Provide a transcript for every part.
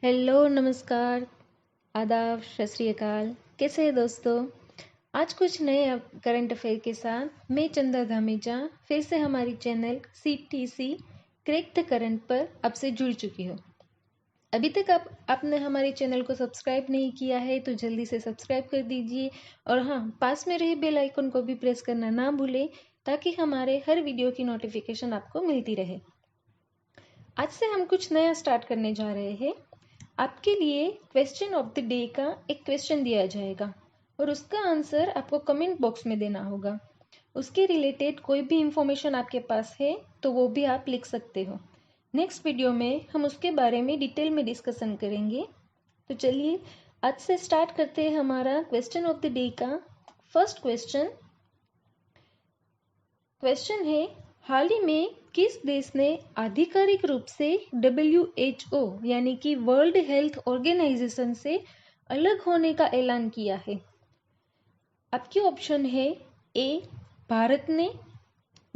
Hello, नमस्कार, आदाब, सत श्री अकाल। कैसे हैं दोस्तों? आज कुछ नए करंट अफेयर के साथ मैं चंदा धामीजा फिर से हमारी channel CTC crack the current पर आपसे जुड़ चुकी हूँ। अभी तक आपने हमारे चैनल को सब्सक्राइब नहीं किया है तो जल्दी से सब्सक्राइब कर दीजिए और हाँ, पास में रहे बेल आइकन को भी प्रेस करना ना भूलें ताकि हमारे हर वीडियो की नोटिफिकेशन आपको मिलती रहे। आज से हम कुछ नया स्टार्ट करने जा रहे हैं। आपके लिए क्वेश्चन ऑफ द डे का एक क्वेश्चन दिया जाएगा और उसका आंसर आपको कमेंट बॉक्स में देना होगा। उसके रिलेटेड कोई भी इंफॉर्मेशन आपके पास है तो वो भी आप लिख सकते हो। नेक्स्ट वीडियो में हम उसके बारे में डिटेल में डिस्कशन करेंगे। तो चलिए आज से स्टार्ट करते हैं हमारा क्वेश्चन ऑफ द डे का। फर्स्ट क्वेश्चन है, हाल ही में किस देश ने आधिकारिक रूप से WHO यानी कि वर्ल्ड हेल्थ ऑर्गेनाइजेशन से अलग होने का ऐलान किया है? आपके ऑप्शन है ए भारत ने,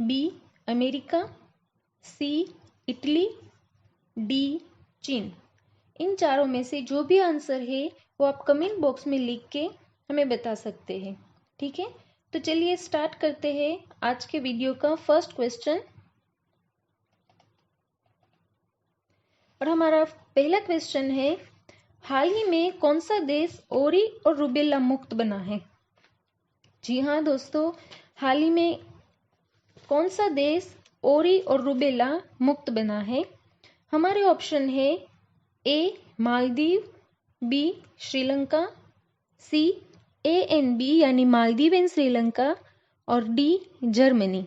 बी अमेरिका, सी इटली, डी चीन। इन चारों में से जो भी आंसर है वो आप कमेंट बॉक्स में लिख के हमें बता सकते हैं। ठीक है, तो चलिए स्टार्ट करते हैं आज के वीडियो का फर्स्ट क्वेश्चन। और हमारा पहला क्वेश्चन है, हाल ही में कौन सा देश ओरी और रूबेला मुक्त बना है? जी हाँ दोस्तों, हाल ही में कौन सा देश ओरी और रूबेला मुक्त बना है? हमारे ऑप्शन है ए मालदीव, बी श्रीलंका, सी ANB यानी मालदीव एंड श्रीलंका और डी जर्मनी।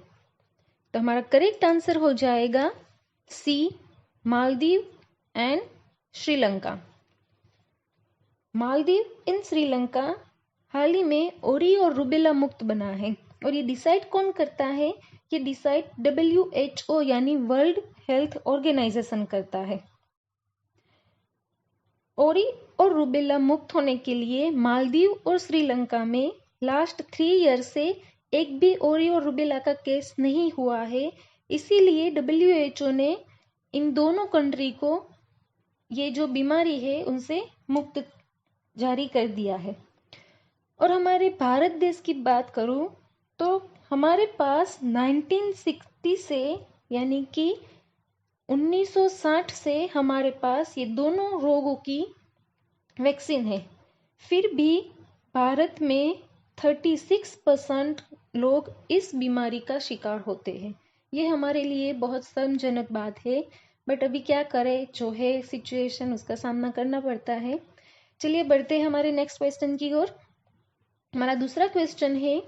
तो हमारा करेक्ट आंसर हो जाएगा सी मालदीव एंड श्रीलंका। मालदीव इन श्रीलंका हाल ही में ओरी और रूबेला मुक्त बना है और ये डिसाइड कौन करता है? ये डिसाइड WHO यानी वर्ल्ड हेल्थ ऑर्गेनाइजेशन करता है। ओरी और रूबेला मुक्त होने के लिए मालदीव और श्रीलंका में लास्ट 3 ईयर से एक भी ओरी और रूबेला का केस नहीं हुआ है। इसीलिए WHO ने इन दोनों कंट्री को ये जो बीमारी है उनसे मुक्त जारी कर दिया है। और हमारे भारत देश की बात करूं तो हमारे पास 1960 से यानी कि 1960 से हमारे पास ये दोनों रोगों की वैक्सीन है। फिर भी भारत में 36% लोग इस बीमारी का शिकार होते हैं। ये हमारे लिए बहुत शर्मजनक बात है, बट अभी क्या करें, जो है सिचुएशन उसका सामना करना पड़ता है। चलिए बढ़ते हैं हमारे नेक्स्ट क्वेश्चन की ओर। हमारा दूसरा क्वेश्चन है,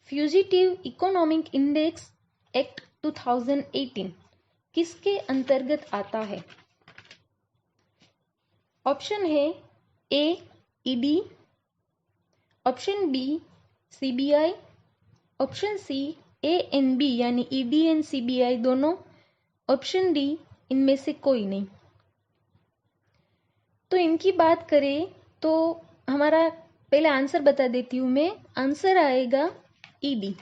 फ्यूजिटिव इकोनॉमिक इंडेक्स एक्ट 2018 किसके अंतर्गत आता है? ऑप्शन है A ED, option B CBI, option C ANB यानी ED एंड CBI दोनों, ऑप्शन डी इनमें से कोई नहीं। तो इनकी बात करें तो हमारा पहले आंसर बता देती हूँ मैं। आंसर आएगा ED।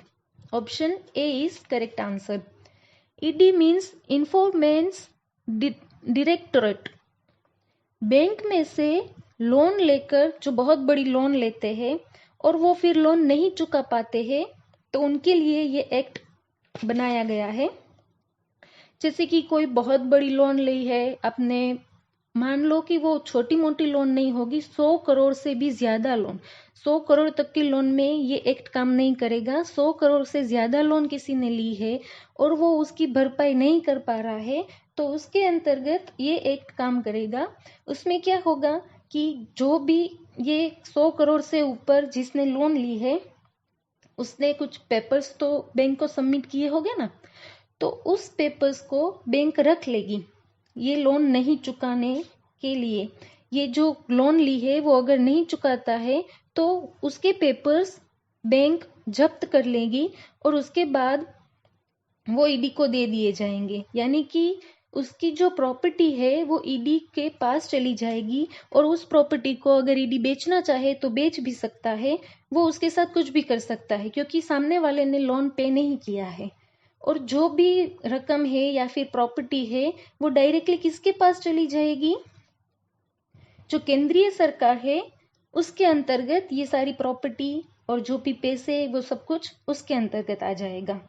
Option A is correct answer. ED means enforcement directorate. Bank में से लोन लेकर जो बहुत बड़ी लोन लेते हैं और वो फिर लोन नहीं चुका पाते हैं तो उनके लिए ये एक्ट बनाया गया है। जैसे कि कोई बहुत बड़ी लोन ली है अपने, मान लो कि वो छोटी मोटी लोन नहीं होगी, 100 करोड़ से भी ज्यादा लोन, 100 करोड़ तक की लोन में ये एक्ट काम नहीं करेगा। 100 करोड़ से ज्यादा लोन किसी ने ली है और वो उसकी भरपाई नहीं कर पा रहा है तो उसके अंतर्गत ये एक्ट काम करेगा। उसमें क्या होगा कि जो भी ये 100 करोड़ से ऊपर जिसने लोन ली है उसने कुछ पेपर्स तो बैंक को सबमिट किए होंगे ना, तो उस पेपर्स को बैंक रख लेगी ये लोन नहीं चुकाने के लिए। ये जो लोन ली है वो अगर नहीं चुकाता है तो उसके पेपर्स बैंक जब्त कर लेगी और उसके बाद वो ईडी को दे दिए जाएंगे। यानी कि उसकी जो प्रॉपर्टी है वो ईडी के पास चली जाएगी और उस प्रॉपर्टी को अगर ईडी बेचना चाहे तो बेच भी सकता है, वो उसके साथ कुछ भी कर सकता है क्योंकि सामने वाले ने लोन पे नहीं किया है। और जो भी रकम है या फिर प्रॉपर्टी है वो डायरेक्टली किसके पास चली जाएगी? जो केंद्रीय सरकार है उसके अंतर्गत ये सारी प्रॉपर्टी और जो भी पैसे वो सब कुछ उसके अंतर्गत आ जाएगा।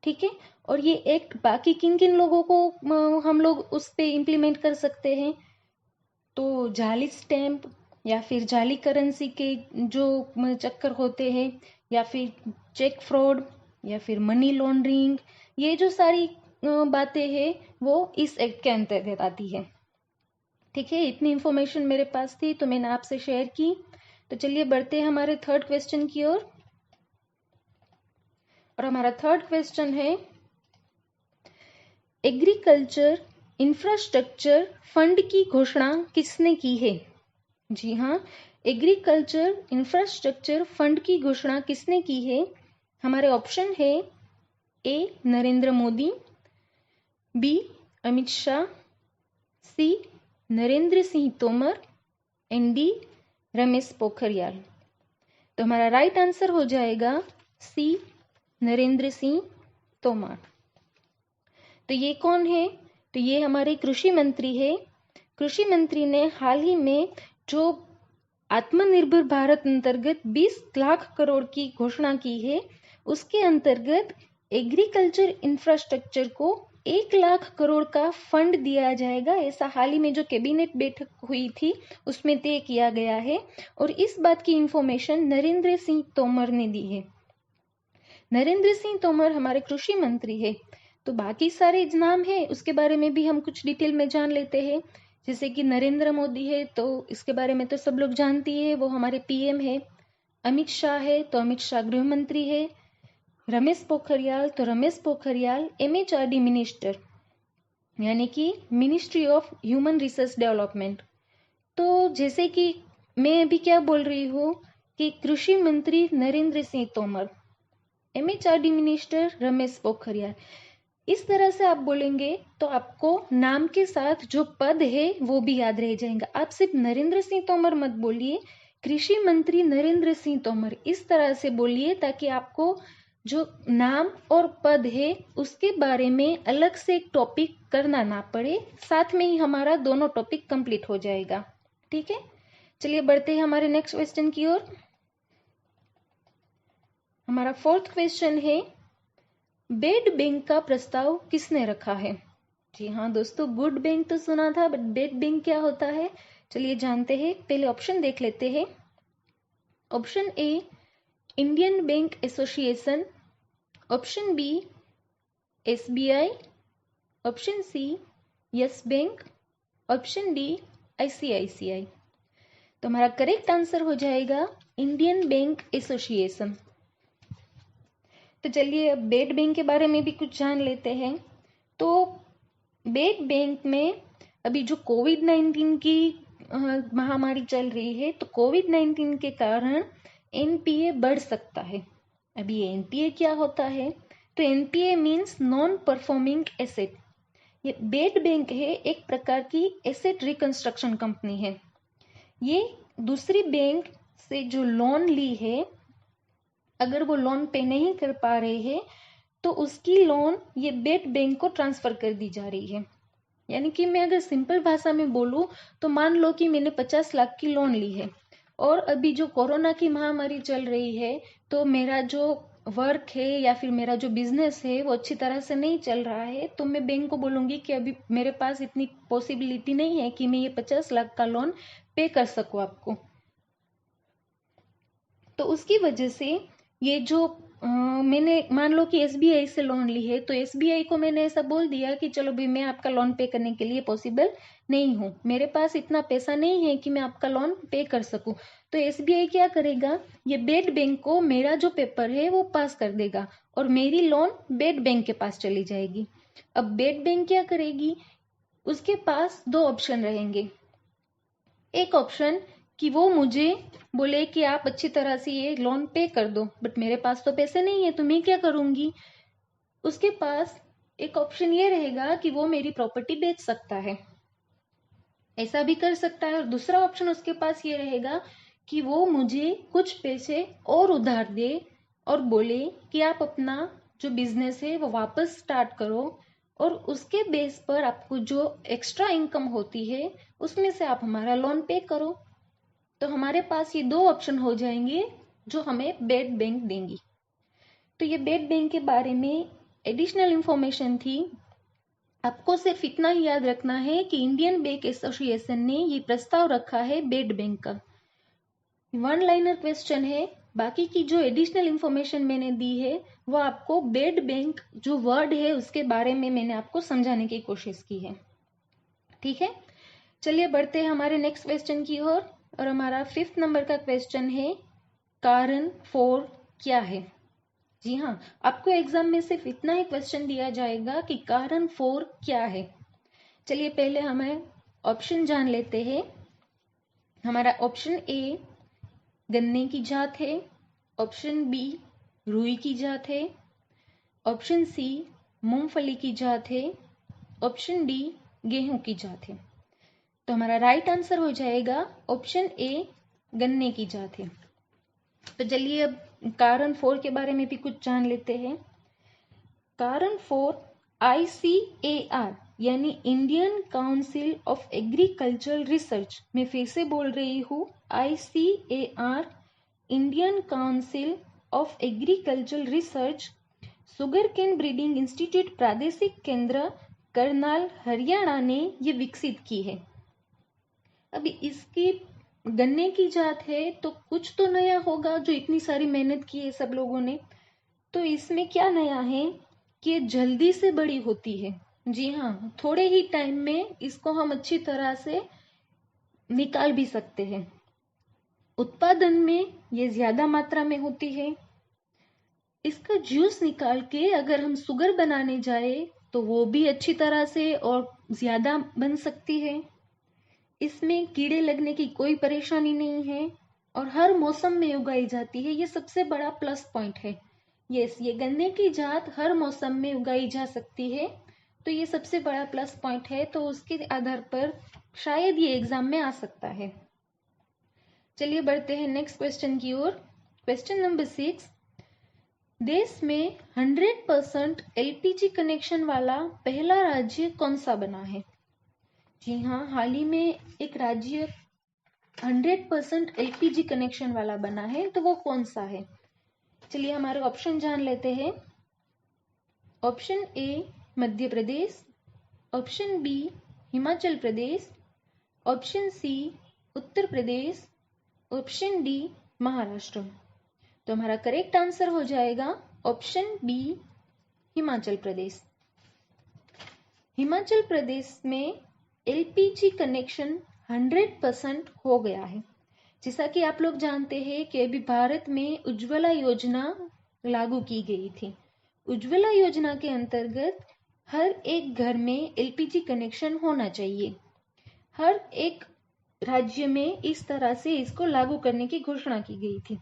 ठीक है। और ये एक्ट बाकी किन किन लोगों को हम लोग उस पे इम्प्लीमेंट कर सकते हैं? तो जाली स्टैंप या फिर जाली करेंसी के जो चक्कर होते हैं, या फिर चेक फ्रॉड, या फिर मनी लॉन्ड्रिंग, ये जो सारी बातें हैं वो इस एक्ट के अंतर्गत आती है। ठीक है, इतनी इंफॉर्मेशन मेरे पास थी तो मैंने आपसे शेयर की। तो चलिए बढ़ते हैं हमारे थर्ड क्वेश्चन की ओर। और हमारा थर्ड क्वेश्चन है, एग्रीकल्चर इंफ्रास्ट्रक्चर फंड की घोषणा किसने की है? जी हाँ, एग्रीकल्चर इंफ्रास्ट्रक्चर फंड की घोषणा किसने की है? हमारे ऑप्शन है, A Narendra Modi, B Amit Shah, C Narendra Singh Tomar and D Ramesh Pokhriyal. तो हमारा राइट आंसर हो जाएगा सी नरेंद्र सिंह तोमर। तो ये कौन है? तो ये हमारे कृषि मंत्री है। कृषि मंत्री ने हाल ही में जो आत्मनिर्भर भारत अंतर्गत 20 लाख करोड़ की घोषणा की है, उसके अंतर्गत एग्रीकल्चर इंफ्रास्ट्रक्चर को 1 लाख करोड़ का फंड दिया जाएगा। ऐसा हाल ही में जो कैबिनेट बैठक हुई थी उसमें तय किया गया है। और इस बात की इंफॉर्मेशन नरेंद्र सिंह तोमर ने दी है। नरेंद्र सिंह तोमर हमारे कृषि मंत्री है। तो बाकी सारे नाम है उसके बारे में भी हम कुछ डिटेल में जान लेते हैं। जैसे कि नरेंद्र मोदी है तो इसके बारे में तो सब लोग जानती है, वो हमारे पीएम है। अमित शाह है तो अमित शाह गृह मंत्री है। रमेश पोखरियाल तो रमेश पोखरियाल MHRD मिनिस्टर, यानी कि ministry of human resource development. तो जैसे कि मैं अभी क्या बोल रही हूँ कि कृषि मंत्री नरेंद्र सिंह तोमर, MHRD मिनिस्टर रमेश पोखरियाल, इस तरह से आप बोलेंगे तो आपको नाम के साथ जो पद है वो भी याद रह जाएगा। आप सिर्फ नरेंद्र सिंह तोमर मत बोलिए, कृषि मंत्री नरेंद्र सिंह तोमर इस तरह से बोलिए, ताकि आपको जो नाम और पद है उसके बारे में अलग से एक टॉपिक करना ना पड़े, साथ में ही हमारा दोनों टॉपिक कंप्लीट हो जाएगा। ठीक है, चलिए बढ़ते हैं हमारे नेक्स्ट क्वेश्चन की ओर। हमारा फोर्थ क्वेश्चन है, बेड बैंक का प्रस्ताव किसने रखा है? जी हाँ दोस्तों, गुड बैंक तो सुना था, बट बेड बैंक क्या होता है चलिए जानते हैं। पहले ऑप्शन देख लेते हैं। Option A Indian bank association, option B SBI, option C yes bank, option D ICICI। तो हमारा करेक्ट आंसर हो जाएगा इंडियन बैंक एसोसिएशन। तो चलिए अब बेड बैंक के बारे में भी कुछ जान लेते हैं। तो बेड बैंक में अभी जो कोविड-19 की महामारी चल रही है, तो कोविड-19 के कारण NPA बढ़ सकता है। अभी NPA क्या होता है? तो NPA means non performing asset. ये बेड बैंक है, एक प्रकार की एसेट रिकंस्ट्रक्शन कंपनी है। ये दूसरी बैंक से जो लोन ली है, अगर वो लोन पे नहीं कर पा रहे हैं तो उसकी लोन ये बेड बैंक को ट्रांसफर कर दी जा रही है। यानी कि मैं अगर सिंपल भाषा में बोलूँ तो मान लो कि मैंने 50 लाख की लोन ली है और अभी जो कोरोना की महामारी चल रही है, तो मेरा जो वर्क है या फिर मेरा जो बिजनेस है वो अच्छी तरह से नहीं चल रहा है, तो मैं बैंक को बोलूँगी कि अभी मेरे पास इतनी पॉसिबिलिटी नहीं है कि मैं ये 50 लाख का लोन पे कर सकूँ आपको। तो उसकी वजह से ये जो मैंने मान लो कि SBI से लोन ली है, तो SBI को मैंने ऐसा बोल दिया कि चलो भाई मैं आपका लोन पे करने के लिए पॉसिबल नहीं हूँ, मेरे पास इतना पैसा नहीं है कि मैं आपका लोन पे कर सकूँ। तो SBI क्या करेगा, ये बेड बैंक को मेरा जो पेपर है वो पास कर देगा और मेरी लोन बेड बैंक के पास चली जाएगी। अब बेड बैंक क्या करेगी, उसके पास दो ऑप्शन रहेंगे। एक ऑप्शन कि वो मुझे बोले कि आप अच्छी तरह से ये लोन पे कर दो, बट मेरे पास तो पैसे नहीं है तो मैं क्या करूंगी। उसके पास एक ऑप्शन ये रहेगा कि वो मेरी प्रॉपर्टी बेच सकता है, ऐसा भी कर सकता है। और दूसरा ऑप्शन उसके पास ये रहेगा कि वो मुझे कुछ पैसे और उधार दे और बोले कि आप अपना जो बिजनेस है वो वापस स्टार्ट करो और उसके बेस पर आपको जो एक्स्ट्रा इनकम होती है उसमें से आप हमारा लोन पे करो। तो हमारे पास ये दो ऑप्शन हो जाएंगे जो हमें बेड बैंक देंगी। तो ये बेड बैंक के बारे में एडिशनल इंफॉर्मेशन थी। आपको सिर्फ इतना ही याद रखना है कि इंडियन बैंक एसोसिएशन ने ये प्रस्ताव रखा है बेड बैंक का। वन लाइनर क्वेश्चन है, बाकी की जो एडिशनल इंफॉर्मेशन मैंने दी है वो आपको बेड बैंक जो वर्ड है उसके बारे में मैंने आपको समझाने की कोशिश की है। ठीक है, चलिए बढ़ते हैं हमारे नेक्स्ट क्वेश्चन की ओर। और हमारा 5th नंबर का क्वेश्चन है, कारण फॉर क्या है। जी हाँ, आपको एग्जाम में सिर्फ इतना ही क्वेश्चन दिया जाएगा कि कारण फॉर क्या है। चलिए पहले हमें ऑप्शन जान लेते हैं। हमारा ऑप्शन ए गन्ने की जात है, ऑप्शन बी रुई की जात है, ऑप्शन सी मूंगफली की जात है, ऑप्शन डी गेहूं की जात है। तो हमारा राइट आंसर हो जाएगा ऑप्शन ए गन्ने की जात है। तो चलिए अब कारण फॉर के बारे में भी कुछ जान लेते हैं। कारण फॉर ICAR यानी Indian council of agricultural research, मैं फिर से बोल रही हूँ, ICAR Indian council of agricultural research sugar cane breeding institute प्रादेशिक केंद्र करनाल हरियाणा ने ये विकसित की है। अभी इसकी गन्ने की जात है तो कुछ तो नया होगा, जो इतनी सारी मेहनत की है सब लोगों ने। तो इसमें क्या नया है कि ये जल्दी से बड़ी होती है। जी हाँ, थोड़े ही टाइम में इसको हम अच्छी तरह से निकाल भी सकते हैं। उत्पादन में ये ज्यादा मात्रा में होती है। इसका जूस निकाल के अगर हम शुगर बनाने जाए तो वो भी अच्छी तरह से और ज्यादा बन सकती है। इसमें कीड़े लगने की कोई परेशानी नहीं है और हर मौसम में उगाई जाती है। ये सबसे बड़ा प्लस पॉइंट है। यस, ये गन्ने की जात हर मौसम में उगाई जा सकती है, तो ये सबसे बड़ा प्लस पॉइंट है। तो उसके आधार पर शायद ये एग्जाम में आ सकता है। चलिए बढ़ते हैं नेक्स्ट क्वेश्चन की ओर। क्वेश्चन नंबर 6, देश में 100% LPG कनेक्शन वाला पहला राज्य कौन सा बना है। जी हाँ, हाल ही में एक राज्य 100% LPG कनेक्शन वाला बना है, तो वो कौन सा है। चलिए हमारे ऑप्शन जान लेते हैं। Option A Madhya Pradesh, option B Himachal Pradesh, option C Uttar Pradesh, option D Maharashtra. तो हमारा करेक्ट आंसर हो जाएगा ऑप्शन बी हिमाचल प्रदेश। हिमाचल प्रदेश में LPG कनेक्शन 100% हो गया है। जैसा कि आप लोग जानते हैं कि अभी भारत में उज्ज्वला योजना लागू की गई थी। उज्ज्वला योजना के अंतर्गत हर एक घर में LPG कनेक्शन होना चाहिए। हर एक राज्य में इस तरह से इसको लागू करने की घोषणा की गई थी।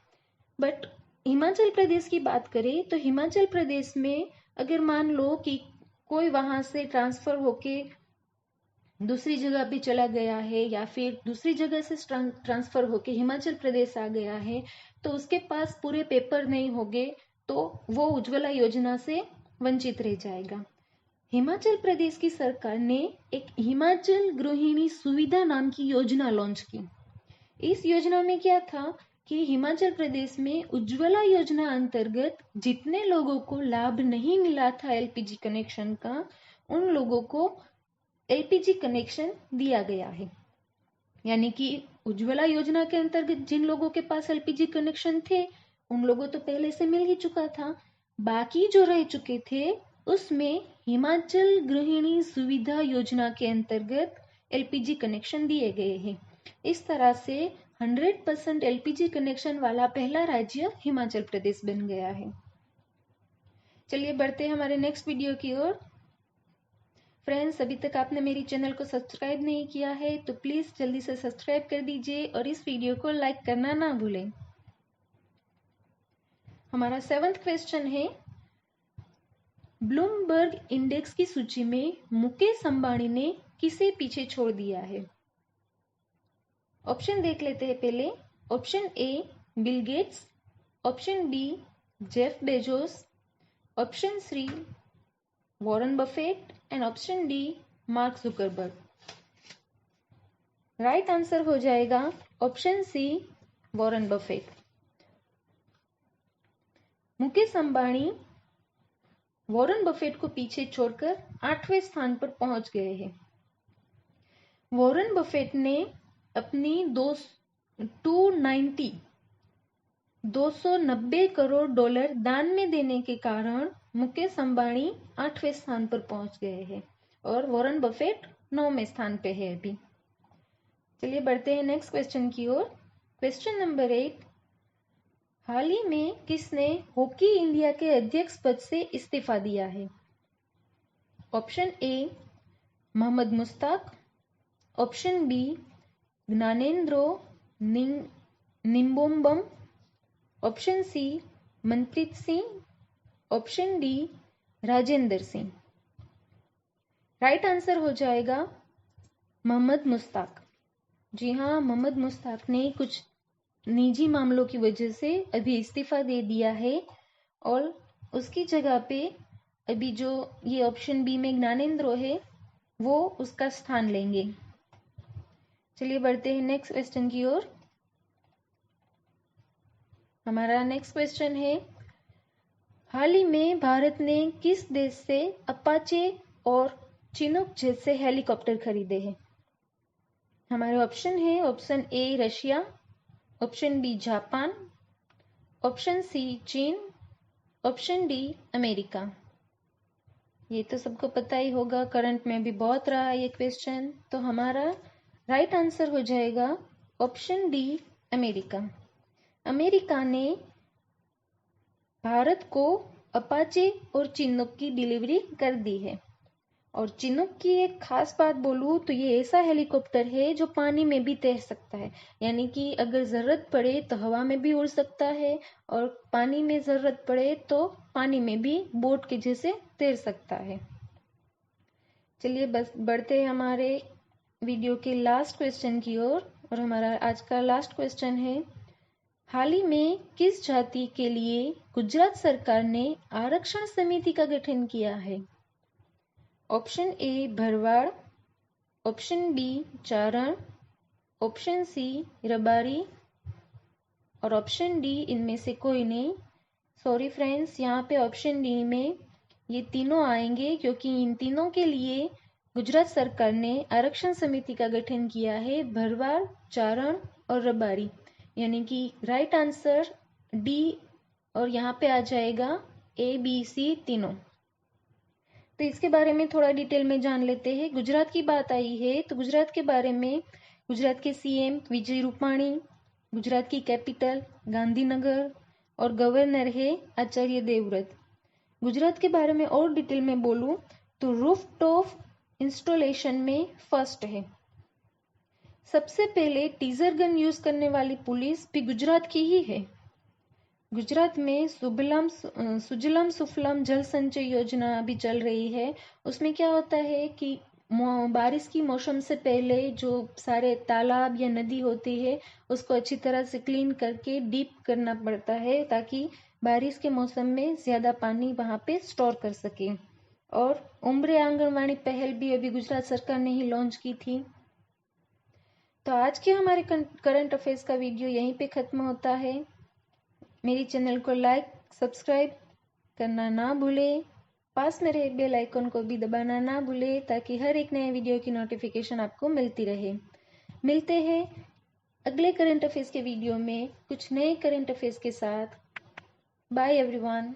बट हिमाचल प्रदेश की बात करें तो हिमाचल प्रदेश में अगर मान लो कि कोई वहां से ट्रांसफर होके दूसरी जगह पे चला गया है या फिर दूसरी जगह से ट्रांसफर होके हिमाचल प्रदेश आ गया है, तो उसके पास पूरे पेपर नहीं होंगे तो वो उज्ज्वला योजना से वंचित रह जाएगा। हिमाचल प्रदेश की सरकार ने एक हिमाचल गृहिणी सुविधा नाम की योजना लॉन्च की। इस योजना में क्या था कि हिमाचल प्रदेश में उज्ज्वला योजना अंतर्गत जितने लोगों को लाभ नहीं मिला था LPG कनेक्शन का, उन लोगों को LPG कनेक्शन दिया गया है। यानी कि उज्ज्वला योजना के अंतर्गत जिन लोगों के पास LPG कनेक्शन थे उन लोगों तो पहले से मिल ही चुका था, बाकी जो रह चुके थे उसमें हिमाचल गृहिणी सुविधा योजना के अंतर्गत LPG कनेक्शन दिए गए हैं। इस तरह से 100% LPG कनेक्शन वाला पहला राज्य हिमाचल प्रदेश बन गया है। चलिए बढ़ते हैं हमारे नेक्स्ट वीडियो की ओर। फ्रेंड्स, अभी तक आपने मेरी चैनल को सब्सक्राइब नहीं किया है तो प्लीज जल्दी से सब्सक्राइब कर दीजिए और इस वीडियो को लाइक करना ना भूलें। हमारा 7th क्वेश्चन है, ब्लूमबर्ग इंडेक्स की सूची में मुकेश अंबानी ने किसे पीछे छोड़ दिया है। ऑप्शन देख लेते हैं पहले। Option A Bill Gates, option B Jeff Bezos, option C Warren Buffett and option D Mark Zuckerberg. Right answer हो जाएगा option C Warren Buffett. Mukesh Ambani Warren Buffett को पीछे छोड़कर 8वें स्थान पर पहुंच गए हैं। वॉरेन बफेट ने अपनी 290 करोड़ डॉलर दान में देने के कारण मुकेश अंबानी 8वें स्थान पर पहुंच गए हैं और वॉरेन बफेट 9वें स्थान पे है अभी। चलिए बढ़ते हैं नेक्स्ट क्वेश्चन की ओर। क्वेश्चन नंबर 8, हाल ही में किसने हॉकी इंडिया के अध्यक्ष पद से इस्तीफा दिया है? Option A Mohammad Mushtaq, option B Gyanendro Ningombam, option C Manpreet Singh, option D Rajendra Singh. Right answer हो जाएगा मोहम्मद मुश्ताक। जी हाँ, मोहम्मद मुश्ताक ने कुछ निजी मामलों की वजह से अभी इस्तीफा दे दिया है और उसकी जगह पे अभी जो ये ऑप्शन बी में ज्ञानेंद्रो है वो उसका स्थान लेंगे। चलिए बढ़ते हैं नेक्स्ट क्वेश्चन की ओर। हमारा नेक्स्ट क्वेश्चन है, हाल ही में भारत ने किस देश से अपाचे और चिनूक जैसे हेलीकॉप्टर खरीदे हैं? हमारे ऑप्शन है option A Russia, option B Japan, option C चीन, ऑप्शन डी अमेरिका। ये तो सबको पता ही होगा, करंट में भी बहुत रहा है ये क्वेश्चन। तो हमारा राइट आंसर हो जाएगा ऑप्शन डी अमेरिका। अमेरिका ने भारत को अपाचे और चिनूक की डिलीवरी कर दी है। और चिनूक की एक खास बात बोलूँ तो ये ऐसा हेलीकॉप्टर है जो पानी में भी तैर सकता है, यानी कि अगर ज़रूरत पड़े तो हवा में भी उड़ सकता है और पानी में ज़रूरत पड़े तो पानी में भी बोट के जैसे तैर सकता है। चलिए बस बढ़ते हैं हमारे वीडियो के लास्ट क्वेश्चन की ओर। और हमारा आज का लास्ट क्वेश्चन है, हाल ही में किस जाति के लिए गुजरात सरकार ने आरक्षण समिति का गठन किया है? Option A Bharwad, option B Charan, option C Rabari और ऑप्शन डी इनमें से कोई नहीं। सॉरी फ्रेंड्स, यहाँ पे ऑप्शन डी में ये तीनों आएंगे क्योंकि इन तीनों के लिए गुजरात सरकार ने आरक्षण समिति का गठन किया है, भरवाड़, चारण और रबारी, यानी कि राइट आंसर डी और यहाँ पे आ जाएगा ए बी सी तीनों। तो इसके बारे में थोड़ा डिटेल में जान लेते हैं। गुजरात की बात आई है तो गुजरात के बारे में गुजरात के सीएम विजय रूपाणी, गुजरात की कैपिटल गांधीनगर और गवर्नर है आचार्य देवव्रत। गुजरात के बारे में और डिटेल में बोलूं तो रूफटॉप इंस्टॉलेशन में फर्स्ट है। सबसे पहले टीजर गन यूज करने वाली पुलिस भी गुजरात की ही है। गुजरात में सुजलाम सुफलाम जल संचय योजना अभी चल रही है। उसमें क्या होता है कि बारिश की मौसम से पहले जो सारे तालाब या नदी होती है उसको अच्छी तरह से क्लीन करके डीप करना पड़ता है ताकि बारिश के मौसम में ज़्यादा पानी वहाँ पे स्टोर कर सके। और उम्र आंगनवाड़ी पहल भी अभी गुजरात सरकार ने ही लॉन्च की थी। तो आज के हमारे करंट अफेयर्स का वीडियो यहीं पे ख़त्म होता है। मेरी चैनल को लाइक सब्सक्राइब करना ना भूलें, पास में रहे बेल आइकन को भी दबाना ना भूलें ताकि हर एक नए वीडियो की नोटिफिकेशन आपको मिलती रहे। मिलते हैं अगले करंट अफेयर्स के वीडियो में कुछ नए करंट अफेयर्स के साथ। Bye everyone.